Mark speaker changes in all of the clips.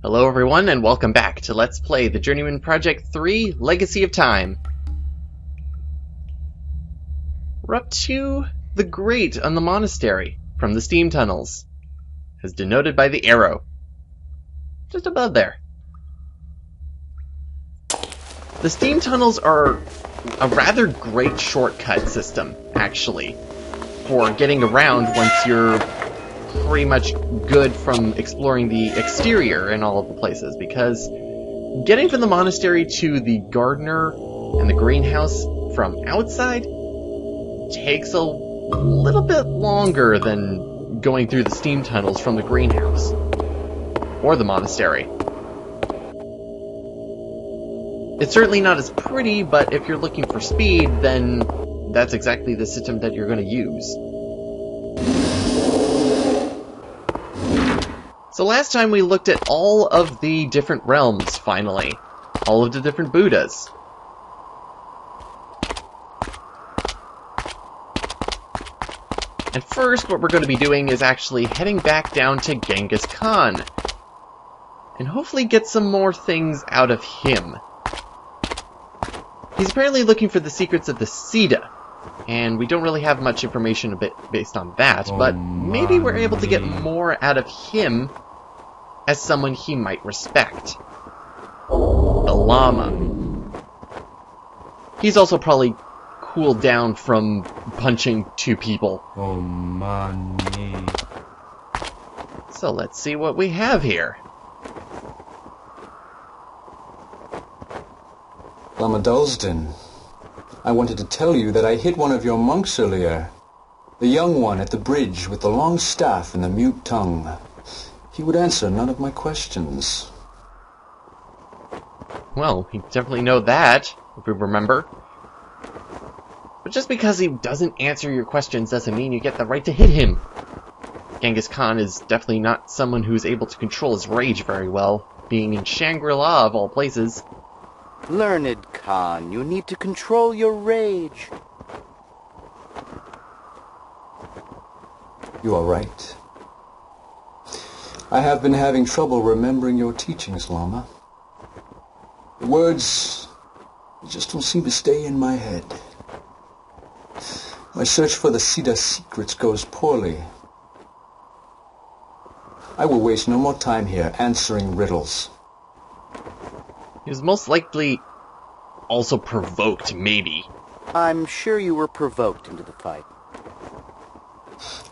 Speaker 1: Hello everyone, and welcome back to Let's Play the Journeyman Project 3 Legacy of Time. We're up to the grate on the monastery from the steam tunnels, as denoted by the arrow. Just above there. The steam tunnels are a rather great shortcut system, actually, for getting around once you're pretty much good from exploring the exterior in all of the places, because getting from the monastery to the gardener and the greenhouse from outside takes a little bit longer than going through the steam tunnels from the greenhouse or the monastery. It's certainly not as pretty, but if you're looking for speed, then that's exactly the system that you're going to use. So last time we looked at all of the different realms, finally. All of the different Buddhas. And first, what we're going to be doing is actually heading back down to Genghis Khan. And hopefully get some more things out of him. He's apparently looking for the secrets of the Siddha. And we don't really have much information based on that, but maybe we're able to get more out of him as someone he might respect. The Lama. He's also probably cooled down from punching two people. So let's see what we have here.
Speaker 2: Lama Dulsden, I wanted to tell you that I hit one of your monks earlier. The young one at the bridge with the long staff and the mute tongue. He would answer none of my questions.
Speaker 1: Well, you definitely know that, if you remember. But just because he doesn't answer your questions doesn't mean you get the right to hit him. Genghis Khan is definitely not someone who's able to control his rage very well, being in Shangri-La of all places.
Speaker 3: Learned Khan, you need to control your rage.
Speaker 2: You are right. I have been having trouble remembering your teachings, Lama. The words just don't seem to stay in my head. My search for the Siddha secrets goes poorly. I will waste no more time here answering riddles.
Speaker 1: He was most likely also provoked, maybe.
Speaker 3: I'm sure you were provoked into the fight.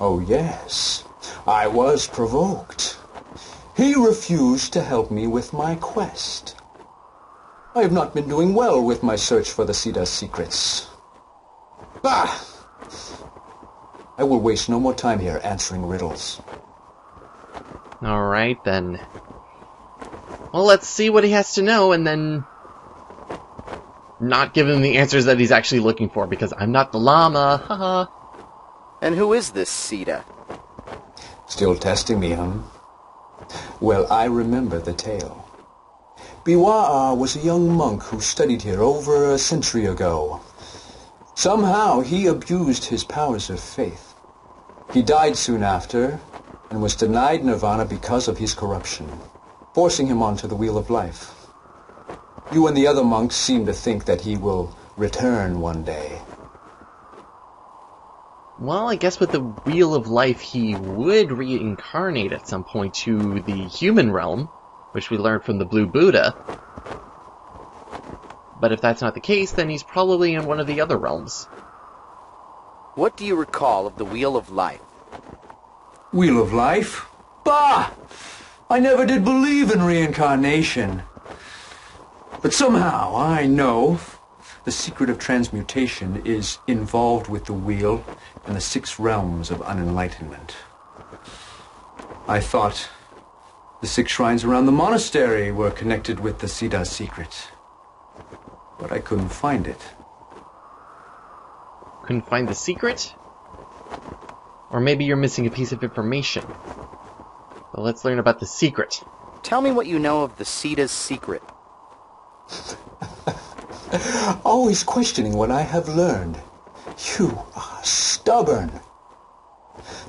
Speaker 2: Oh, yes. I was provoked. He refused to help me with my quest. I have not been doing well with my search for the Siddha secrets. Bah! I will waste no more time here answering riddles.
Speaker 1: Alright, then. Well, let's see what he has to know, and then not give him the answers that he's actually looking for, because I'm not the Lama, haha.
Speaker 3: And who is this Siddha?
Speaker 2: Still testing me, huh? Well, I remember the tale. Biwa was a young monk who studied here over a century ago. Somehow he abused his powers of faith. He died soon after, and was denied nirvana because of his corruption, forcing him onto the wheel of life. You and the other monks seem to think that he will return one day.
Speaker 1: Well, I guess with the Wheel of Life, he would reincarnate at some point to the human realm, which we learned from the Blue Buddha. But if that's not the case, then he's probably in one of the other realms.
Speaker 3: What do you recall of the Wheel of Life?
Speaker 2: Wheel of Life? Bah! I never did believe in reincarnation. But somehow I know the secret of transmutation is involved with the wheel and the 6 realms of unenlightenment. I thought the 6 shrines around the monastery were connected with the Siddha secret. But I couldn't find it.
Speaker 1: Couldn't find the secret? Or maybe you're missing a piece of information. Well, let's learn about the secret.
Speaker 3: Tell me what you know of the Siddha's secret.
Speaker 2: Always questioning what I have learned. You are stubborn.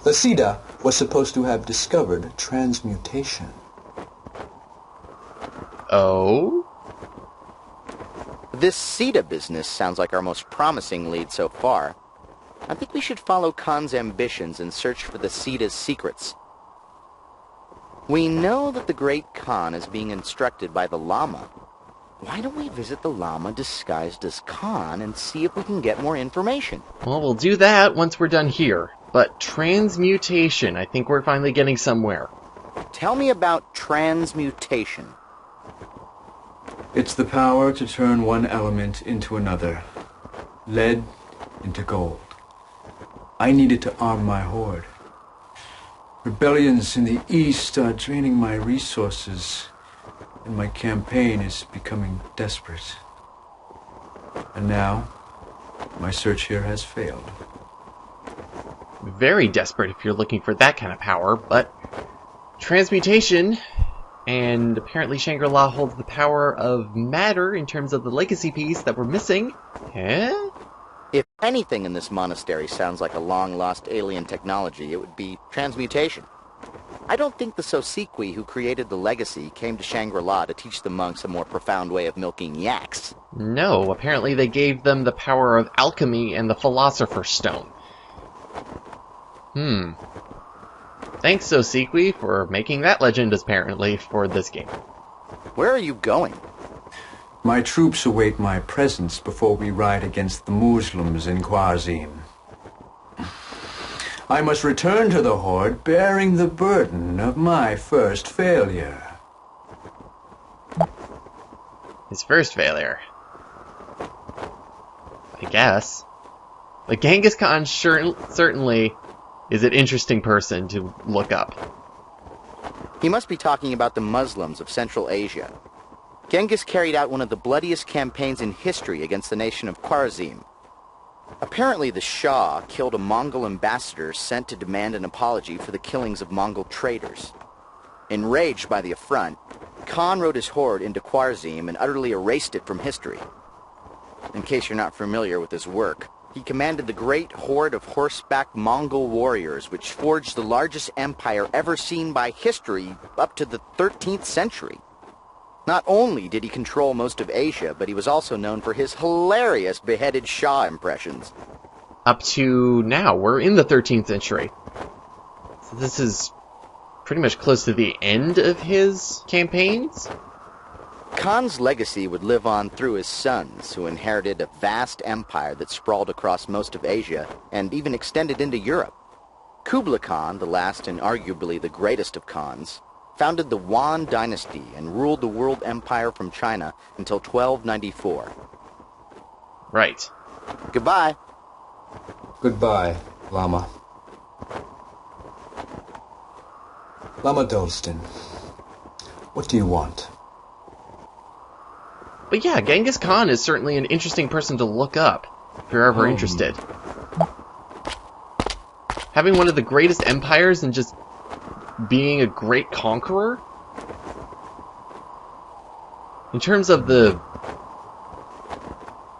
Speaker 2: The Siddha was supposed to have discovered transmutation.
Speaker 1: Oh?
Speaker 3: This Siddha business sounds like our most promising lead so far. I think we should follow Khan's ambitions and search for the Siddha's secrets. We know that the great Khan is being instructed by the Lama. Why don't we visit the Lama disguised as Khan and see if we can get more information?
Speaker 1: Well, we'll do that once we're done here. But transmutation, I think we're finally getting somewhere.
Speaker 3: Tell me about transmutation.
Speaker 2: It's the power to turn one element into another. Lead into gold. I needed to arm my horde. Rebellions in the east are draining my resources, and my campaign is becoming desperate. And now, my search here has failed.
Speaker 1: Very desperate if you're looking for that kind of power, but transmutation, and apparently Shangri-La holds the power of matter in terms of the legacy piece that we're missing. Huh?
Speaker 3: If anything in this monastery sounds like a long-lost alien technology, it would be transmutation. I don't think the Sosikwi who created the legacy came to Shangri-La to teach the monks a more profound way of milking yaks.
Speaker 1: No, apparently they gave them the power of alchemy and the Philosopher's Stone. Thanks, Sosikwi, for making that legend, apparently, for this game.
Speaker 3: Where are you going?
Speaker 2: My troops await my presence before we ride against the Muslims in Khwarazm. I must return to the Horde bearing the burden of my first failure.
Speaker 1: His first failure. I guess. But Genghis Khan certainly is an interesting person to look up.
Speaker 3: He must be talking about the Muslims of Central Asia. Genghis carried out one of the bloodiest campaigns in history against the nation of Khwarazm. Apparently the Shah killed a Mongol ambassador sent to demand an apology for the killings of Mongol traders. Enraged by the affront, Khan rode his horde into Khwarazm and utterly erased it from history. In case you're not familiar with his work, he commanded the great horde of horseback Mongol warriors which forged the largest empire ever seen by history up to the 13th century. Not only did he control most of Asia, but he was also known for his hilarious beheaded Shah impressions.
Speaker 1: Up to now, we're in the 13th century. So this is pretty much close to the end of his campaigns?
Speaker 3: Khan's legacy would live on through his sons, who inherited a vast empire that sprawled across most of Asia and even extended into Europe. Kublai Khan, the last and arguably the greatest of Khans, founded the Yuan dynasty and ruled the world empire from China until 1294.
Speaker 1: Right.
Speaker 3: Goodbye.
Speaker 2: Goodbye, Lama. Lama Dolston, what do you want?
Speaker 1: But yeah, Genghis Khan is certainly an interesting person to look up, if you're ever interested. Having one of the greatest empires and just being a great conqueror? In terms of the...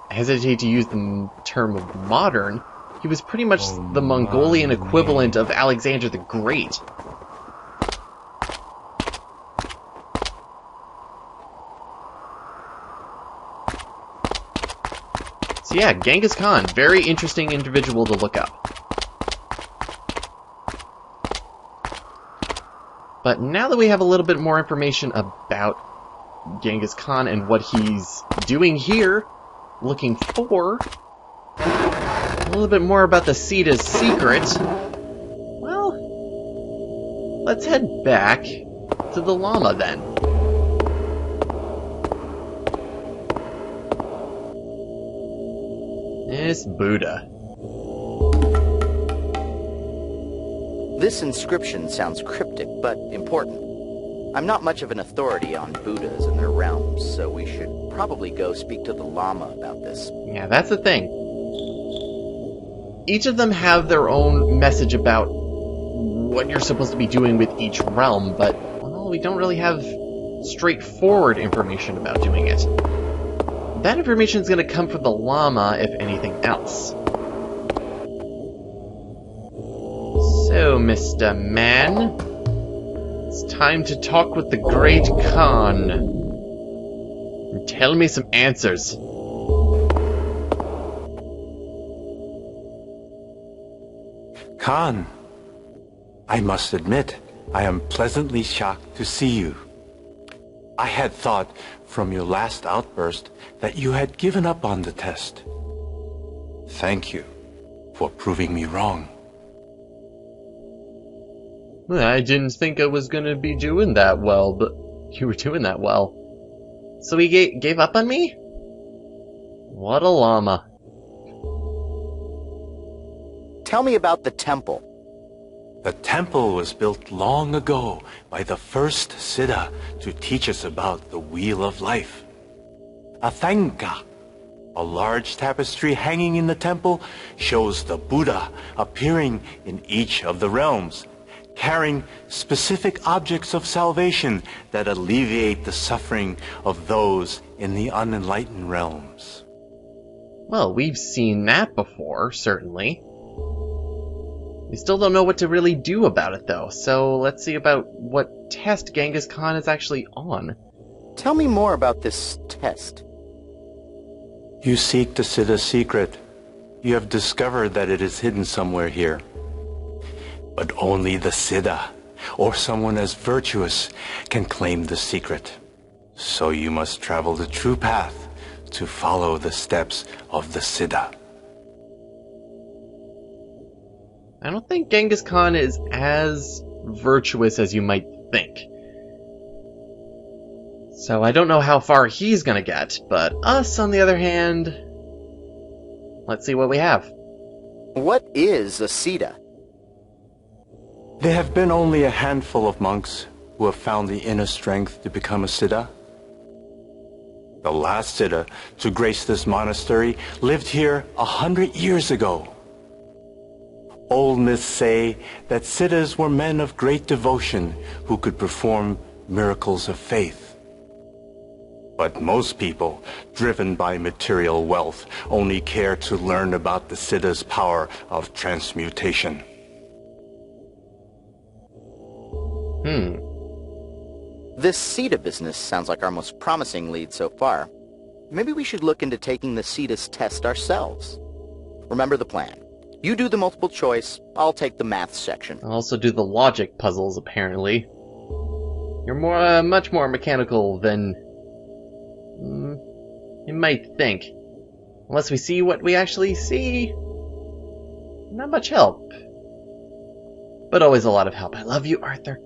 Speaker 1: I hesitate to use the term of modern, he was pretty much the Mongolian equivalent of Alexander the Great. So yeah, Genghis Khan, very interesting individual to look up. But now that we have a little bit more information about Genghis Khan and what he's doing here, looking for a little bit more about the Siddha's secret, well, let's head back to the Lama then. This Buddha.
Speaker 3: This inscription sounds cryptic, but important. I'm not much of an authority on Buddhas and their realms, so we should probably go speak to the Lama about this.
Speaker 1: Yeah, that's the thing. Each of them have their own message about what you're supposed to be doing with each realm, but, well, we don't really have straightforward information about doing it. That information is going to come from the Lama, if anything else. So, Mr. Man, it's time to talk with the Great Khan. Tell me some answers.
Speaker 4: Khan, I must admit, I am pleasantly shocked to see you. I had thought from your last outburst that you had given up on the test. Thank you for proving me wrong.
Speaker 1: I didn't think I was gonna be doing that well, but you were doing that well. So he gave up on me? What a llama.
Speaker 3: Tell me about the temple.
Speaker 4: The temple was built long ago by the first Siddha to teach us about the Wheel of Life. Athanga, a large tapestry hanging in the temple, shows the Buddha appearing in each of the realms, carrying specific objects of salvation that alleviate the suffering of those in the unenlightened realms.
Speaker 1: Well, we've seen that before, certainly. We still don't know what to really do about it, though, so let's see about what test Genghis Khan is actually on.
Speaker 3: Tell me more about this test.
Speaker 4: You seek the Siddha's secret. You have discovered that it is hidden somewhere here. But only the Siddha, or someone as virtuous, can claim the secret. So you must travel the true path to follow the steps of the Siddha.
Speaker 1: I don't think Genghis Khan is as virtuous as you might think. So I don't know how far he's gonna get, but us, on the other hand, let's see what we have.
Speaker 3: What is a Siddha?
Speaker 4: There have been only a handful of monks who have found the inner strength to become a Siddha. The last Siddha to grace this monastery lived here 100 years ago. Old myths say that Siddhas were men of great devotion who could perform miracles of faith. But most people, driven by material wealth, only care to learn about the Siddha's power of transmutation.
Speaker 3: This Siddha business sounds like our most promising lead so far. Maybe we should look into taking the Siddha's test ourselves. Remember the plan. You do the multiple choice, I'll take the math section.
Speaker 1: I'll also do the logic puzzles, apparently. You're much more mechanical than you might think. Unless we see what we actually see. Not much help. But always a lot of help. I love you, Arthur.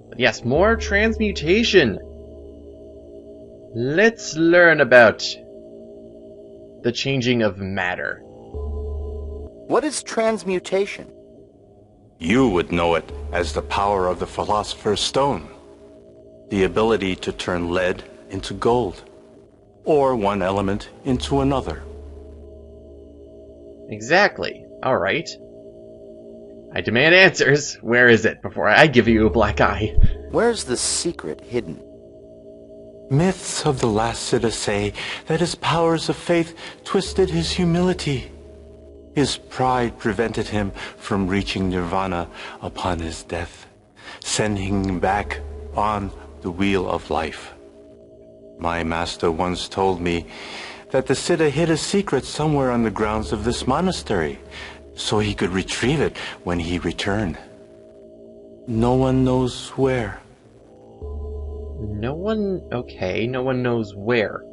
Speaker 1: But yes, more transmutation. Let's learn about the changing of matter.
Speaker 3: What is transmutation?
Speaker 4: You would know it as the power of the Philosopher's Stone. The ability to turn lead into gold, or one element into another.
Speaker 1: Exactly. Alright. I demand answers. Where is it before I give you a black eye?
Speaker 3: Where's the secret hidden?
Speaker 4: Myths of the last Siddha say that his powers of faith twisted his humility. His pride prevented him from reaching nirvana upon his death, sending him back on the Wheel of Life. My master once told me that the Siddha hid a secret somewhere on the grounds of this monastery, so he could retrieve it when he returned. No one knows where.
Speaker 1: No one knows where.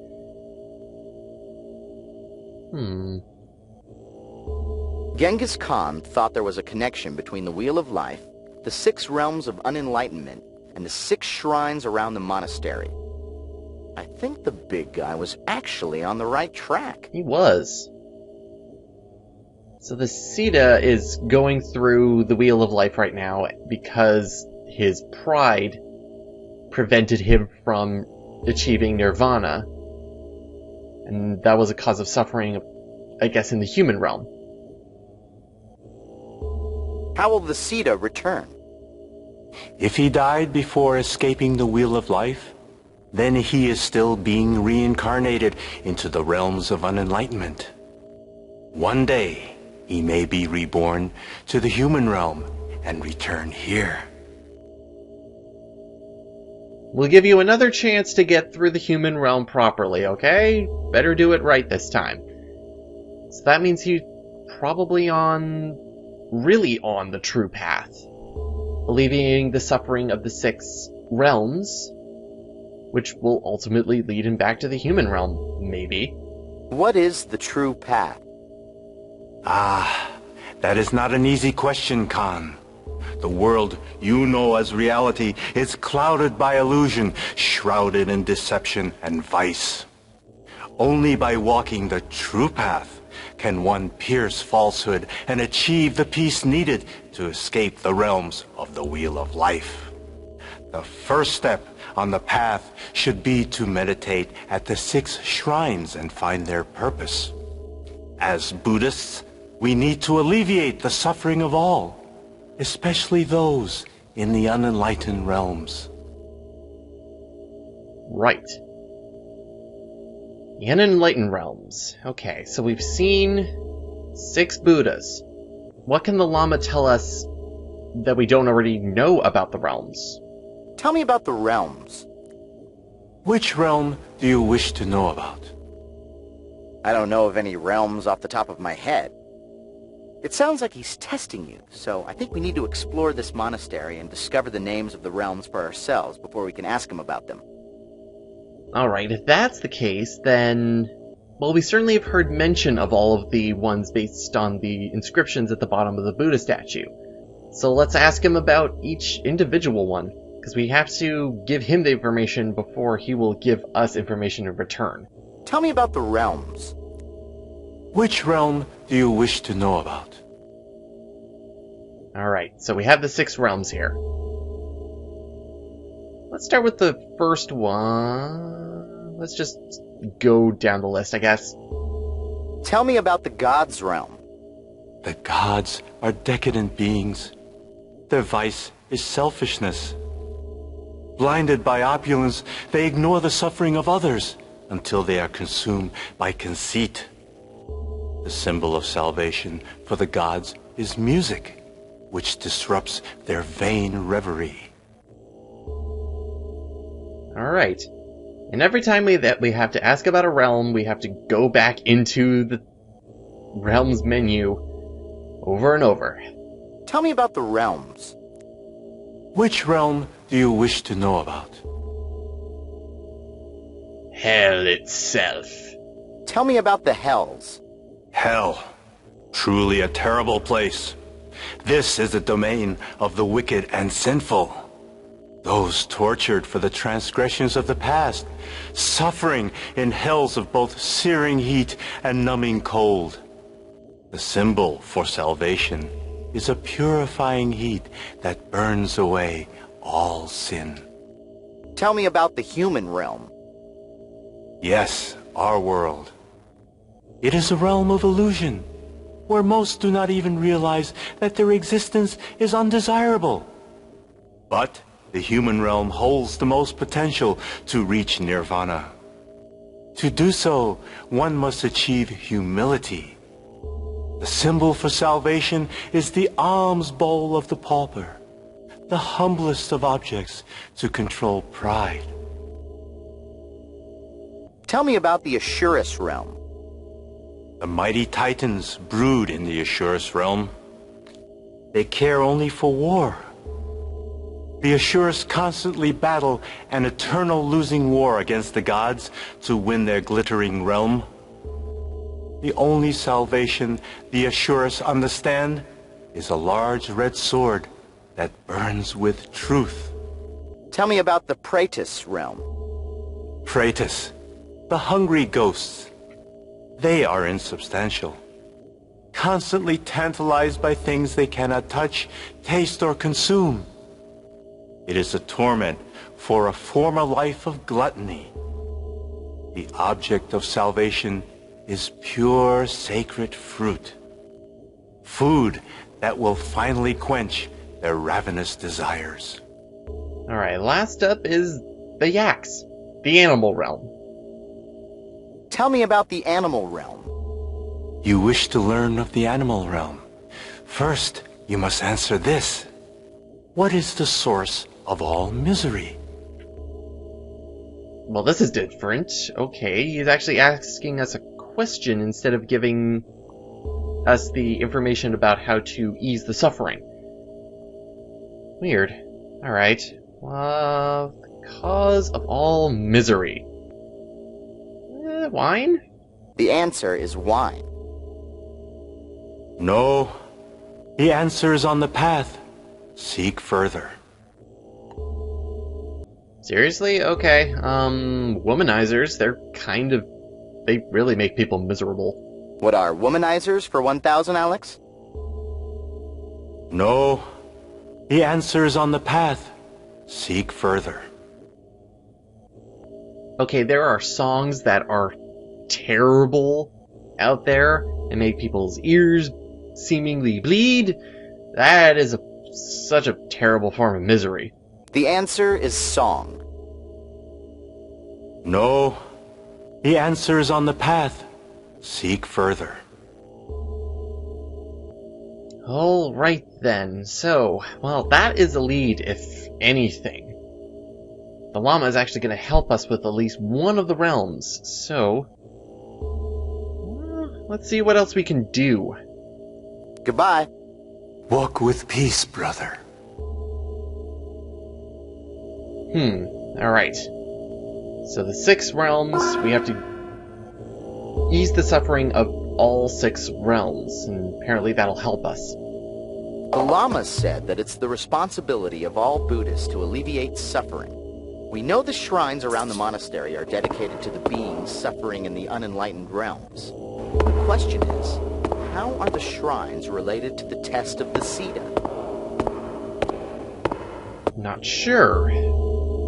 Speaker 3: Genghis Khan thought there was a connection between the Wheel of Life, the 6 realms of unenlightenment, and the 6 shrines around the monastery. I think the big guy was actually on the right track.
Speaker 1: He was. So the Siddha is going through the Wheel of Life right now because his pride prevented him from achieving nirvana. And that was a cause of suffering, I guess, in the human realm.
Speaker 3: How will the Siddha return?
Speaker 4: If he died before escaping the Wheel of Life, then he is still being reincarnated into the realms of unenlightenment. One day, he may be reborn to the human realm and return here.
Speaker 1: We'll give you another chance to get through the human realm properly, okay? Better do it right this time. So that means he's probably really on the true path. Alleviating the suffering of the 6 realms, which will ultimately lead him back to the human realm, maybe.
Speaker 3: What is the true path?
Speaker 4: That is not an easy question, Khan. The world you know as reality is clouded by illusion, shrouded in deception and vice. Only by walking the true path can one pierce falsehood and achieve the peace needed to escape the realms of the Wheel of Life. The first step on the path should be to meditate at the 6 shrines and find their purpose. As Buddhists, we need to alleviate the suffering of all, especially those in the unenlightened realms.
Speaker 1: Right. The unenlightened realms. Okay, so we've seen 6 Buddhas. What can the Lama tell us that we don't already know about the realms?
Speaker 3: Tell me about the realms.
Speaker 4: Which realm do you wish to know about?
Speaker 3: I don't know of any realms off the top of my head. It sounds like he's testing you, so I think we need to explore this monastery and discover the names of the realms for ourselves before we can ask him about them.
Speaker 1: Alright, if that's the case, then... Well, we certainly have heard mention of all of the ones based on the inscriptions at the bottom of the Buddha statue. So let's ask him about each individual one, because we have to give him the information before he will give us information in return.
Speaker 3: Tell me about the realms.
Speaker 4: Which realm do you wish to know about?
Speaker 1: Alright, so we have the 6 realms here. Let's start with the first one. Let's just go down the list, I guess.
Speaker 3: Tell me about the gods' realm.
Speaker 4: The gods are decadent beings. Their vice is selfishness. Blinded by opulence, they ignore the suffering of others until they are consumed by conceit. The symbol of salvation for the gods is music, which disrupts their vain reverie.
Speaker 1: Alright. And every time we have to ask about a realm, we have to go back into the realms menu over and over.
Speaker 3: Tell me about the realms.
Speaker 4: Which realm do you wish to know about?
Speaker 1: Hell itself.
Speaker 3: Tell me about the hells.
Speaker 4: Hell. Truly a terrible place. This is the domain of the wicked and sinful. Those tortured for the transgressions of the past, suffering in hells of both searing heat and numbing cold. The symbol for salvation is a purifying heat that burns away all sin.
Speaker 3: Tell me about the human realm.
Speaker 4: Yes, our world. It is a realm of illusion, where most do not even realize that their existence is undesirable. But the human realm holds the most potential to reach nirvana. To do so, one must achieve humility. The symbol for salvation is the alms bowl of the pauper, the humblest of objects to control pride.
Speaker 3: Tell me about the Ashurus realm.
Speaker 4: The mighty titans brood in the Ashurus realm. They care only for war. The Ashurus constantly battle an eternal losing war against the gods to win their glittering realm. The only salvation the Ashurus understand is a large red sword that burns with truth.
Speaker 3: Tell me about the Praetus realm.
Speaker 4: Praetus, the hungry ghosts. They are insubstantial, constantly tantalized by things they cannot touch, taste, or consume. It is a torment for a former life of gluttony. The object of salvation is pure sacred fruit. Food that will finally quench their ravenous desires.
Speaker 1: Alright, last up is the yaks, the animal realm.
Speaker 3: Tell me about the animal realm.
Speaker 4: You wish to learn of the animal realm. First, you must answer this. What is the source of all misery?
Speaker 1: Well, this is different. Okay, he's actually asking us a question instead of giving us the information about how to ease the suffering. Weird. Alright. The cause of all misery. Wine?
Speaker 3: The answer is wine.
Speaker 4: No. The answer is on the path. Seek further.
Speaker 1: Seriously? Okay. Womanizers, they really make people miserable.
Speaker 3: What are womanizers for 1,000, Alex?
Speaker 4: No. The answer is on the path. Seek further.
Speaker 1: Okay, there are songs that are terrible out there and make people's ears seemingly bleed. That is such a terrible form of misery.
Speaker 3: The answer is song.
Speaker 4: No. The answer is on the path. Seek further.
Speaker 1: Alright then, so, well, that is a lead, if anything. The llama is actually going to help us with at least one of the realms, so... let's see what else we can do.
Speaker 3: Goodbye.
Speaker 4: Walk with peace, brother.
Speaker 1: Alright. So the 6 realms, we have to ease the suffering of all 6 realms, and apparently that'll help us.
Speaker 3: The Lama said that it's the responsibility of all Buddhists to alleviate suffering. We know the shrines around the monastery are dedicated to the beings suffering in the unenlightened realms. The question is, how are the shrines related to the test of the Siddha?
Speaker 1: Not sure.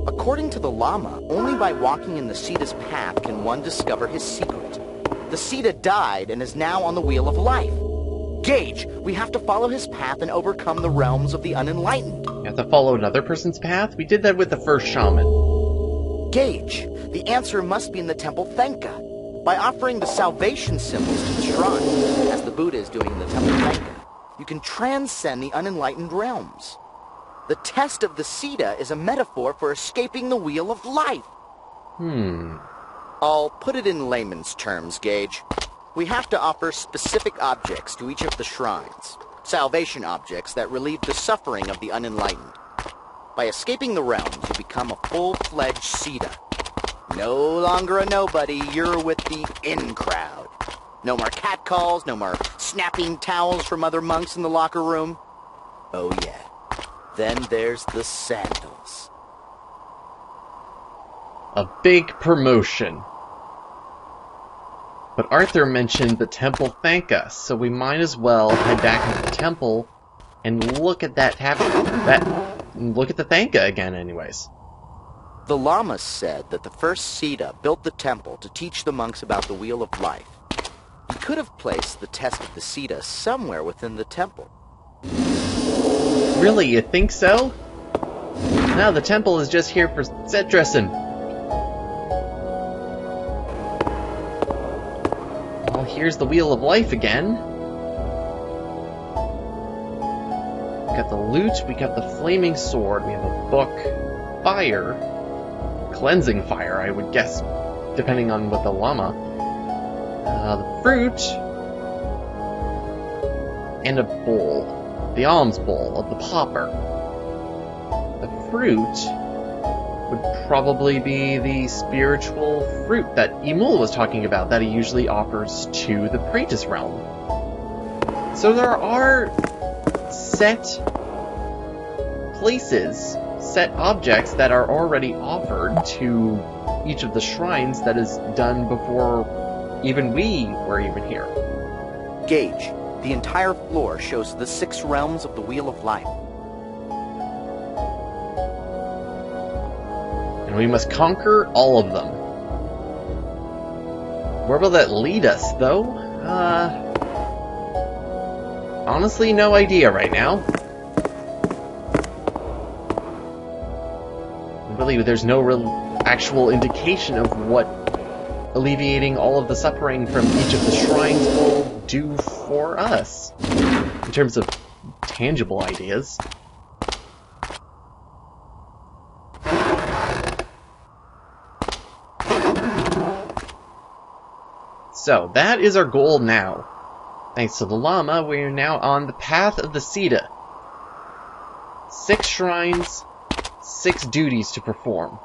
Speaker 3: According to the Lama, only by walking in the Siddha's path can one discover his secret. The Siddha died and is now on the wheel of life. Gage, we have to follow his path and overcome the realms of the unenlightened.
Speaker 1: You have to follow another person's path? We did that with the first shaman.
Speaker 3: Gage, the answer must be in the temple Thenka. By offering the salvation symbols to the shrine, as the Buddha is doing in the temple Thenka, you can transcend the unenlightened realms. The test of the Siddha is a metaphor for escaping the wheel of life. I'll put it in layman's terms, Gage. We have to offer specific objects to each of the shrines. Salvation objects that relieve the suffering of the unenlightened. By escaping the realms, you become a full-fledged Siddha. No longer a nobody, you're with the in crowd. No more catcalls, no more snapping towels from other monks in the locker room. Oh yeah. Then there's the sandals.
Speaker 1: A big promotion. But Arthur mentioned the temple Thenka, so we might as well head back into the temple and look at look at the Thenka again anyways.
Speaker 3: The Lamas said that the first Siddha built the temple to teach the monks about the Wheel of Life. He could have placed the test of the Siddha somewhere within the temple.
Speaker 1: Really, you think so? Now the temple is just here for set dressing. Well, here's the Wheel of Life again. We got the loot, we got the flaming sword, we have a book, fire, cleansing fire, I would guess, depending on what the llama. The fruit, and a bowl. The alms bowl of the pauper. The fruit would probably be the spiritual fruit that Emil was talking about that he usually offers to the Praetus realm. So there are set places, set objects that are already offered to each of the shrines that is done before even we were even here.
Speaker 3: Gage, the entire floor shows the 6 realms of the Wheel of Life.
Speaker 1: And we must conquer all of them. Where will that lead us, though? Honestly, no idea right now. Really, there's no real actual indication of what alleviating all of the suffering from each of the shrines will do for us, in terms of tangible ideas. So, that is our goal now. Thanks to the llama, we are now on the path of the Siddha. 6 shrines, 6 duties to perform.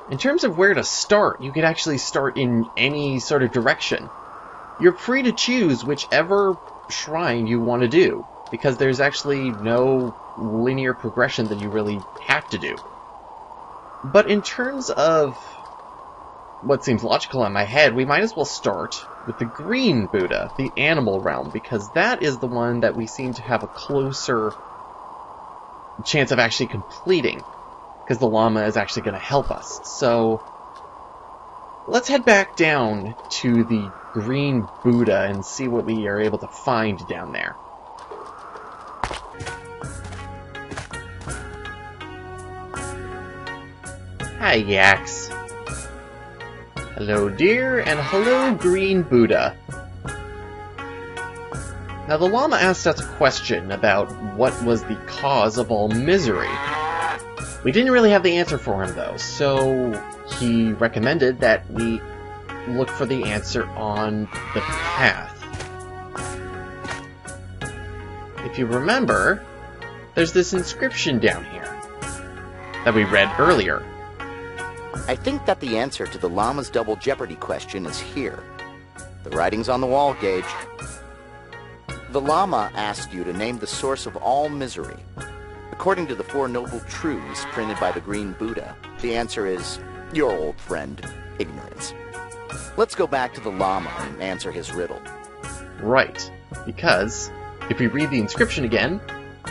Speaker 1: In terms of where to start, you could actually start in any sort of direction. You're free to choose whichever shrine you want to do, because there's actually no linear progression that you really have to do. But in terms of what seems logical in my head, we might as well start with the green Buddha, the animal realm, because that is the one that we seem to have a closer chance of actually completing, because the llama is actually going to help us. So let's head back down to the green Buddha and see what we are able to find down there. Hi, Yaks. Hello, dear, and hello, green Buddha. Now, the llama asked us a question about what was the cause of all misery. We didn't really have the answer for him, though, so he recommended that we look for the answer on the path. If you remember, there's this inscription down here that we read earlier.
Speaker 3: I think that the answer to the llama's double jeopardy question is here. The writing's on the wall, Gage. The llama asked you to name the source of all misery. According to the Four Noble Truths printed by the Green Buddha, the answer is your old friend, ignorance. Let's go back to the llama and answer his riddle.
Speaker 1: Right, because if we read the inscription again...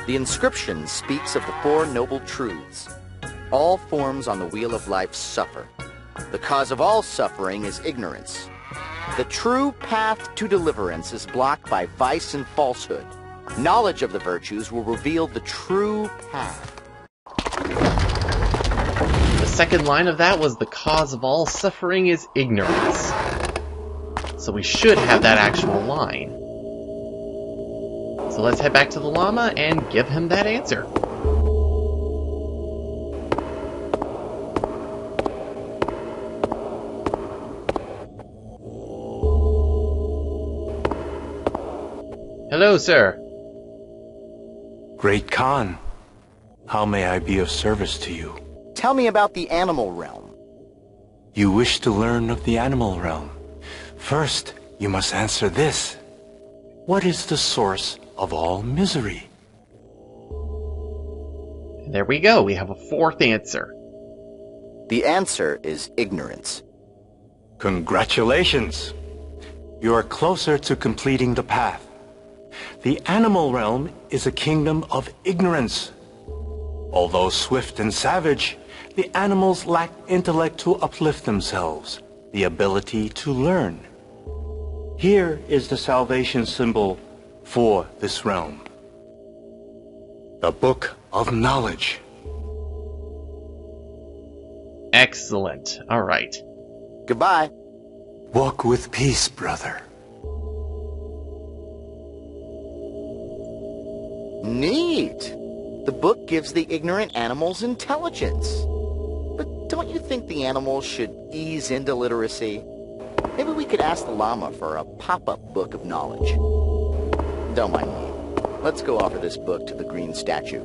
Speaker 3: The inscription speaks of the Four Noble Truths. All forms on the wheel of life suffer. The cause of all suffering is ignorance. The true path to deliverance is blocked by vice and falsehood. Knowledge of the virtues will reveal the true path.
Speaker 1: The second line of that was the cause of all suffering is ignorance. So we should have that actual line. So let's head back to the llama and give him that answer. Hello, sir.
Speaker 4: Great Khan, how may I be of service to you?
Speaker 3: Tell me about the animal realm.
Speaker 4: You wish to learn of the animal realm. First, you must answer this. What is the source of all misery?
Speaker 1: There we go. We have a fourth answer.
Speaker 3: The answer is ignorance.
Speaker 4: Congratulations! You are closer to completing the path. The animal realm is a kingdom of ignorance. Although swift and savage, the animals lack intellect to uplift themselves, the ability to learn. Here is the salvation symbol for this realm. The Book of Knowledge.
Speaker 1: Excellent. All right.
Speaker 3: Goodbye.
Speaker 4: Walk with peace, brother.
Speaker 3: Neat. The book gives the ignorant animals intelligence. But don't you think the animals should ease into literacy? Maybe we could ask the llama for a pop-up book of knowledge. Don't mind me. Let's go offer this book to the green statue.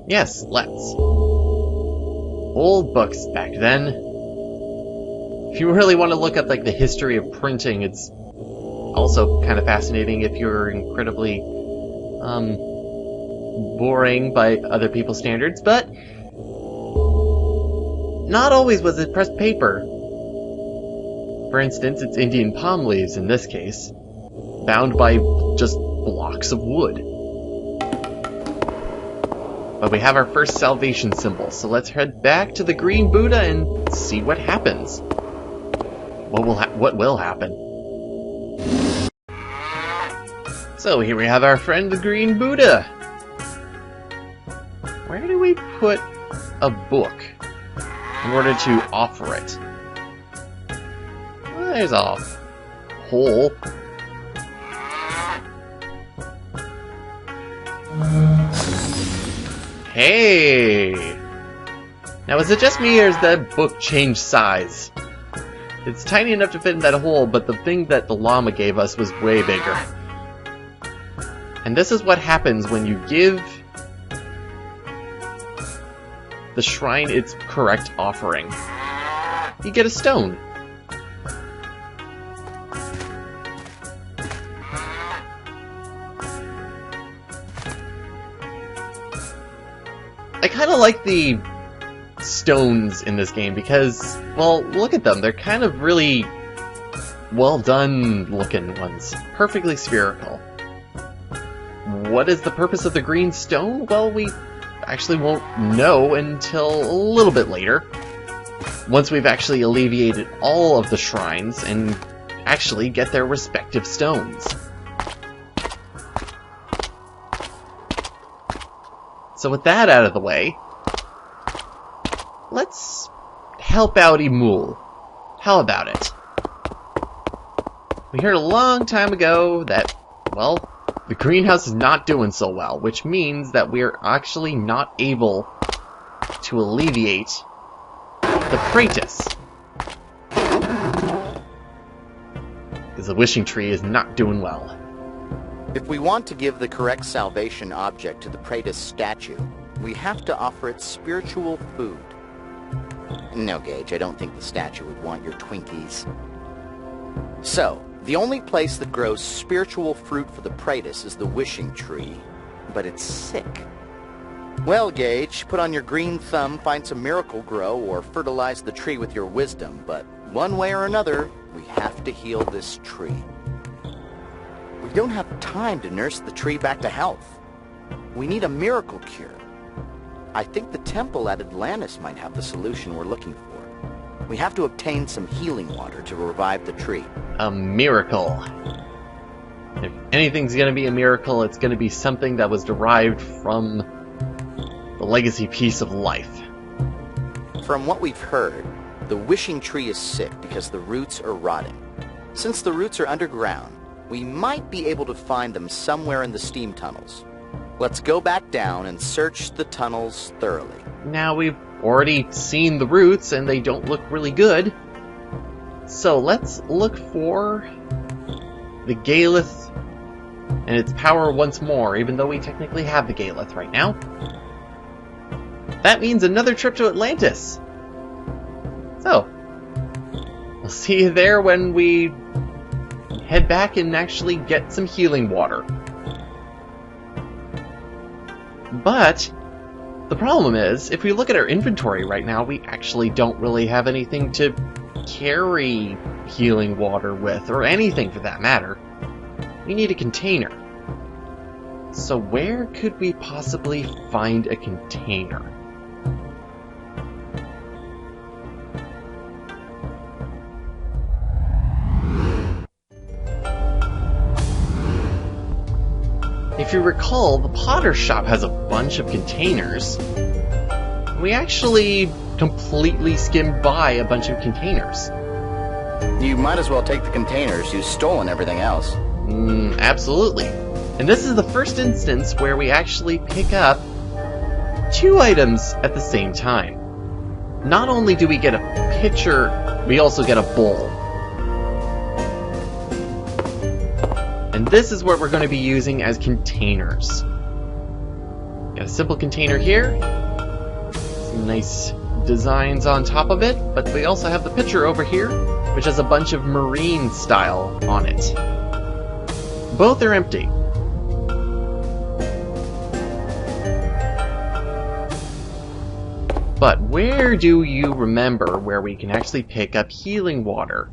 Speaker 1: Yes, let's. Old books back then. If you really want to look up like the history of printing, it's also kind of fascinating if you're incredibly boring by other people's standards, but not always was it pressed paper. For instance, it's Indian palm leaves in this case, bound by just blocks of wood. But we have our first salvation symbol, so let's head back to the green Buddha and see what happens. What will happen? So here we have our friend the green Buddha. Where do we put a book in order to offer it? There's a hole. Hey! Now, is it just me, or has that book changed size? It's tiny enough to fit in that hole, but the thing that the llama gave us was way bigger. And this is what happens when you give the shrine its correct offering. You get a stone. I kind of like the stones in this game because, well, look at them. They're kind of really well done looking ones. Perfectly spherical. What is the purpose of the green stone? Well, we actually won't know until a little bit later. Once we've actually alleviated all of the shrines and actually get their respective stones. So with that out of the way, let's help out Emul. How about it? We heard a long time ago that, well, the greenhouse is not doing so well, which means that we're actually not able to alleviate the Praetus. Because the wishing tree is not doing well.
Speaker 3: If we want to give the correct salvation object to the Praetus statue, we have to offer it spiritual food. No, Gage, I don't think the statue would want your Twinkies. So, the only place that grows spiritual fruit for the Praetus is the wishing tree, but it's sick. Well, Gage, put on your green thumb, find some miracle grow, or fertilize the tree with your wisdom, but one way or another, we have to heal this tree. We don't have time to nurse the tree back to health. We need a miracle cure. I think the temple at Atlantis might have the solution we're looking for. We have to obtain some healing water to revive the tree.
Speaker 1: A miracle. If anything's going to be a miracle, it's going to be something that was derived from the legacy piece of life.
Speaker 3: From what we've heard, the wishing tree is sick because the roots are rotting. Since the roots are underground, we might be able to find them somewhere in the steam tunnels. Let's go back down and search the tunnels thoroughly.
Speaker 1: Now, we've already seen the roots, and they don't look really good. So let's look for the Galeth and its power once more, even though we technically have the Galeth right now. That means another trip to Atlantis. So, we'll see you there when we head back and actually get some healing water. But the problem is, if we look at our inventory right now, we actually don't really have anything to carry healing water with, or anything for that matter. We need a container. So where could we possibly find a container? If you recall, the Potter Shop has a bunch of containers. We actually completely skimmed by a bunch of containers.
Speaker 3: You might as well take the containers. You've stolen everything else.
Speaker 1: Absolutely. And this is the first instance where we actually pick up 2 items at the same time. Not only do we get a pitcher, we also get a bowl. And this is what we're going to be using as containers. Got a simple container here. Some nice designs on top of it, but we also have the pitcher over here, which has a bunch of marine style on it. Both are empty. But where do you remember where we can actually pick up healing water?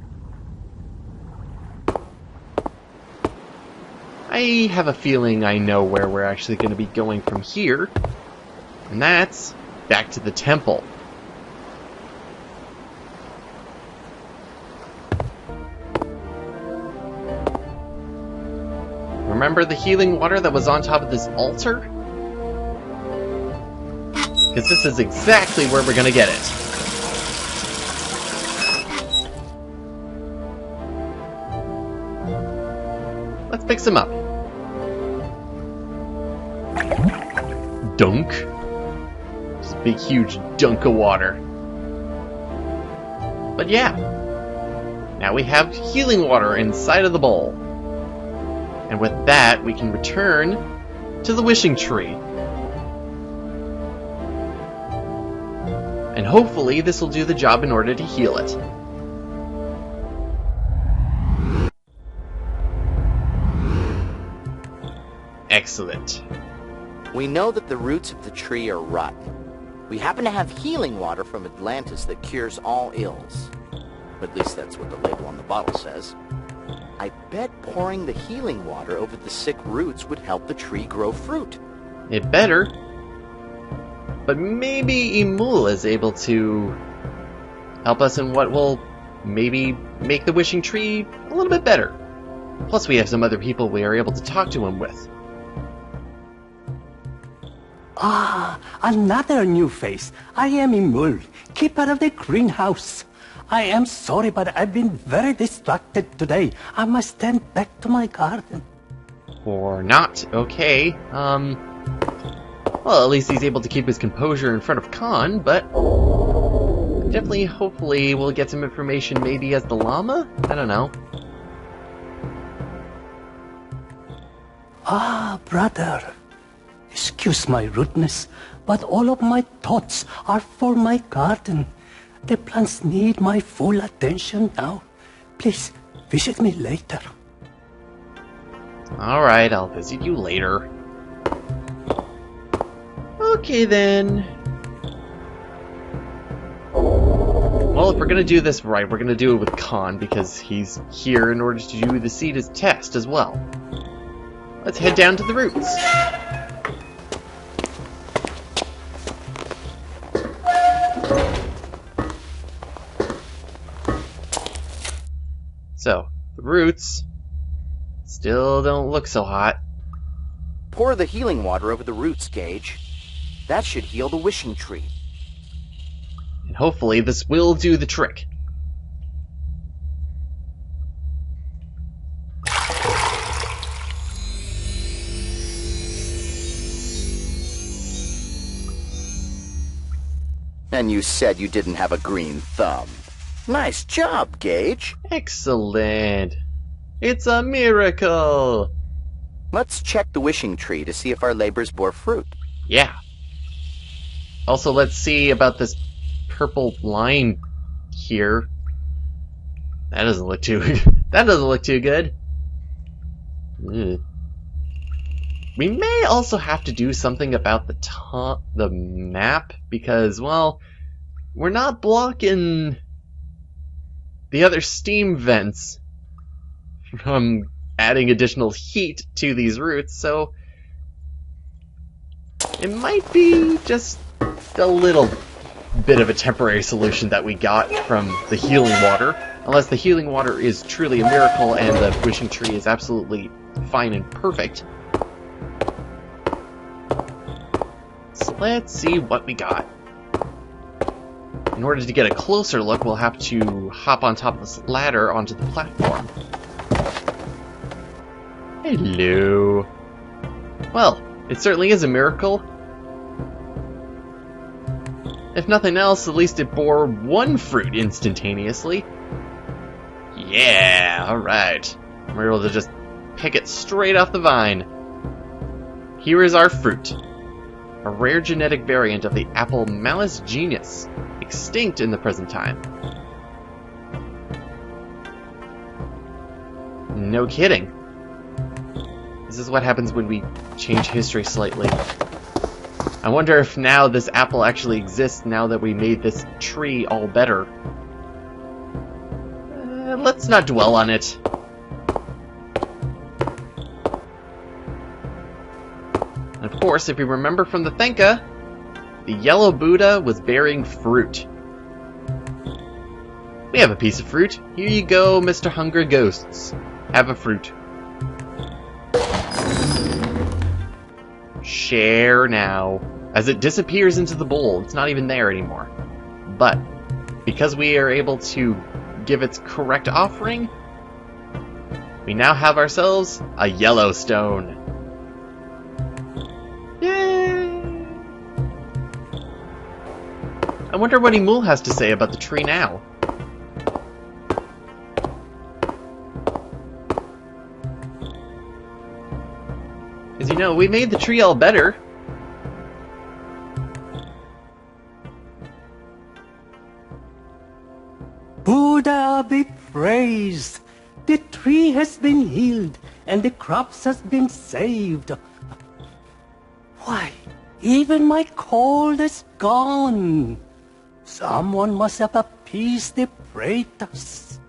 Speaker 1: I have a feeling I know where we're actually going to be going from here, and that's back to the temple. Remember the healing water that was on top of this altar? Because this is exactly where we're going to get it. fix him up. Dunk. Just a big, huge dunk of water. But yeah, now we have healing water inside of the bowl. And with that, we can return to the wishing tree. And hopefully this will do the job in order to heal it. Excellent.
Speaker 3: We know that the roots of the tree are rotten. We happen to have healing water from Atlantis that cures all ills. At least that's what the label on the bottle says. I bet pouring the healing water over the sick roots would help the tree grow fruit.
Speaker 1: It better. But maybe Emul is able to help us in what will maybe make the wishing tree a little bit better. Plus we have some other people we are able to talk to him with.
Speaker 5: Ah, another new face. I am Emul, keeper of the greenhouse. I am sorry, but I've been very distracted today. I must stand back to my garden.
Speaker 1: Or not. Okay. Well, at least he's able to keep his composure in front of Khan, but definitely, hopefully, we'll get some information maybe as the llama? I don't know.
Speaker 5: Ah, brother. Excuse my rudeness, but all of my thoughts are for my garden. The plants need my full attention now. Please, visit me later.
Speaker 1: Alright, I'll visit you later. Okay then. Well, if we're gonna do this right, we're gonna do it with Khan, because he's here in order to do the Siddha's test as well. Let's head down to the roots. So, the roots still don't look so hot.
Speaker 3: Pour the healing water over the roots, Gage. That should heal the wishing tree.
Speaker 1: And hopefully this will do the trick.
Speaker 3: And you said you didn't have a green thumb. Nice job, Gage.
Speaker 1: Excellent. It's a miracle.
Speaker 3: Let's check the wishing tree to see if our labors bore fruit.
Speaker 1: Yeah. Also, let's see about this purple line here. That doesn't look too that doesn't look too good. Ugh. We may also have to do something about the map, because, well, we're not blocking the other steam vents from adding additional heat to these roots, so it might be just a little bit of a temporary solution that we got from the healing water, unless the healing water is truly a miracle and the wishing tree is absolutely fine and perfect. So let's see what we got. In order to get a closer look, we'll have to hop on top of this ladder onto the platform. Hello. Well, it certainly is a miracle. If nothing else, at least it bore one fruit instantaneously. Yeah, alright. We're able to just pick it straight off the vine. Here is our fruit. A rare genetic variant of the apple Malus genus, extinct in the present time. No kidding. This is what happens when we change history slightly. I wonder if now this apple actually exists now that we made this tree all better. Let's not dwell on it. And of course, if you remember from the Thenka, the yellow Buddha was bearing fruit. We have a piece of fruit. Here you go, Mr. Hungry Ghosts. Have a fruit. Share now. As it disappears into the bowl, it's not even there anymore. But, because we are able to give its correct offering, We now have ourselves a Yellowstone. Yay! I wonder what Emul has to say about the tree now. As you know, we made the tree all better.
Speaker 5: Buddha be praised! The tree has been healed, and the crops has been saved. Why, even my cold is gone. Someone must have appeased the praetors.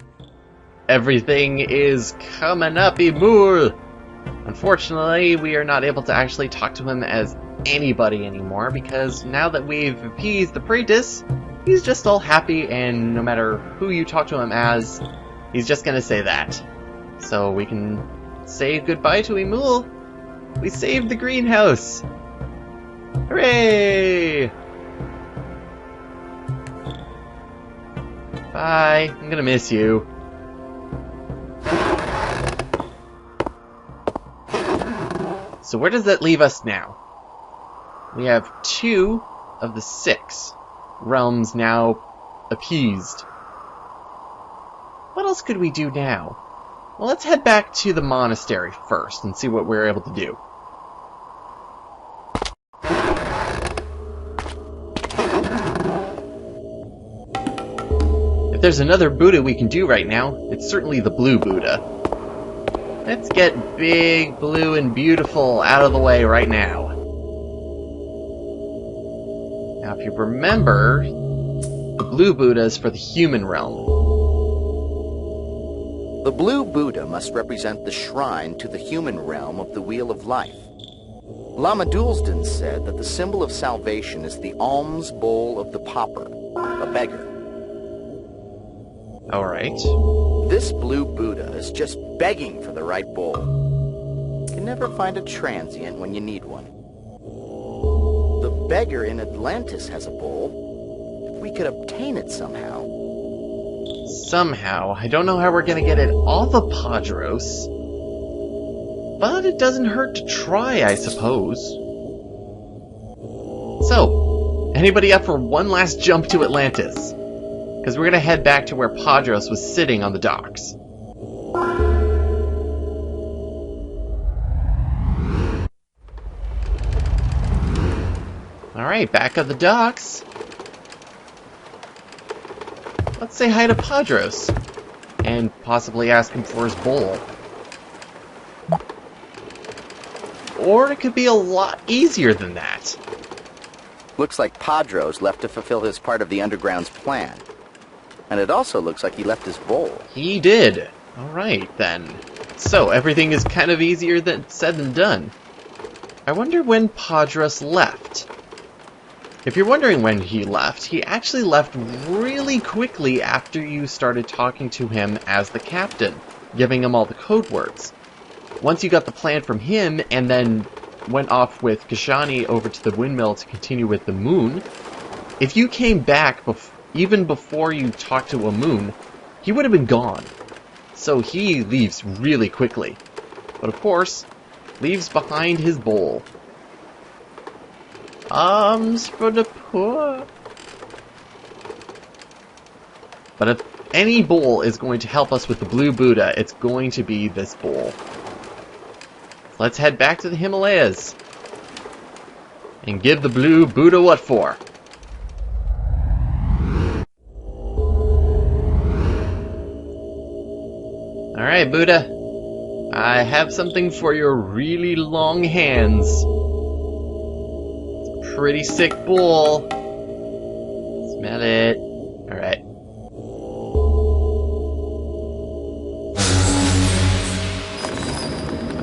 Speaker 1: Everything is coming up, Emul! Unfortunately, we are not able to actually talk to him as anybody anymore, because now that we've appeased the praetors, he's just all happy, and no matter who you talk to him as, he's just gonna say that. So we can say goodbye to Emul. We saved the greenhouse! Hooray! Bye. I'm gonna miss you. So where does that leave us now? We have 2 of the 6 realms now appeased. What else could we do now? Well, let's head back to the monastery first and see what we're able to do. If there's another Buddha we can do right now, it's certainly the blue Buddha. Let's get big, blue, and beautiful out of the way right now. Now, if you remember, the blue Buddha is for the human realm.
Speaker 3: The blue Buddha must represent the shrine to the human realm of the Wheel of Life. Lama Dulsden said that the symbol of salvation is the alms bowl of the pauper, a beggar.
Speaker 1: Alright.
Speaker 3: This blue Buddha is just begging for the right bowl. You can never find a transient when you need one. The beggar in Atlantis has a bowl. If we could obtain it somehow.
Speaker 1: Somehow. I don't know how we're gonna get it off of Padros. But it doesn't hurt to try, I suppose. So, anybody up for one last jump to Atlantis? Because we're gonna head back to where Padros was sitting on the docks. Alright, back at the docks. Let's say hi to Padros. And possibly ask him for his bowl. Or it could be a lot easier than that.
Speaker 3: Looks like Padros left to fulfill his part of the Underground's plan. And it also looks like he left his bowl.
Speaker 1: He did. Alright, then. So, everything is kind of easier than said than done. I wonder when Padros left. If you're wondering when he actually left really quickly after you started talking to him as the captain, giving him all the code words. Once you got the plan from him, and then went off with Kashani over to the windmill to continue with the moon, if you came back even before you talked to a moon, he would have been gone. So he leaves really quickly. But of course, leaves behind his bowl. Alms for the poor. But if any bowl is going to help us with the blue Buddha, it's going to be this bowl. Let's head back to the Himalayas. And give the blue Buddha what for. Alright, Buddha. I have something for your really long hands. It's a pretty sick bowl. Smell it. Alright.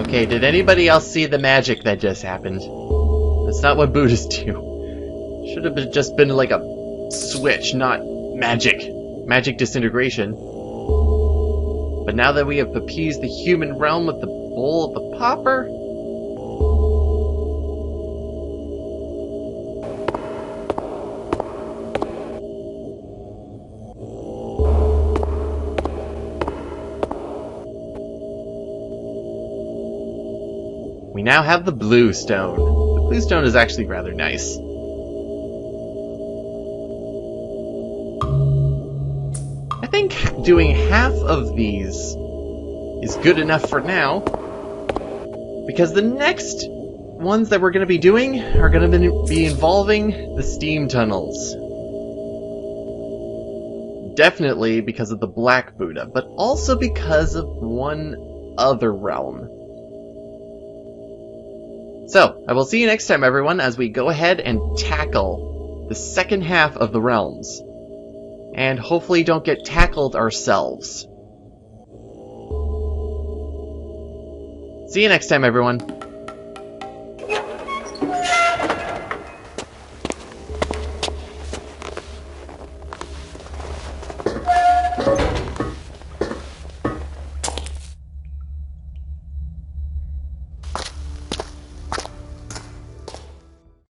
Speaker 1: Okay, did anybody else see the magic that just happened? That's not what Buddhists do. Should have just been like a switch, not magic. Magic disintegration. But now that we have appeased the human realm with the bowl of the pauper... we now have the blue stone. The blue stone is actually rather nice. I think doing half of these is good enough for now, because the next ones that we're going to be doing are going to be involving the steam tunnels. Definitely because of the Black Buddha, but also because of one other realm. So, I will see you next time, everyone, as we go ahead and tackle the second half of the realms. And hopefully don't get tackled ourselves. See you next time, everyone.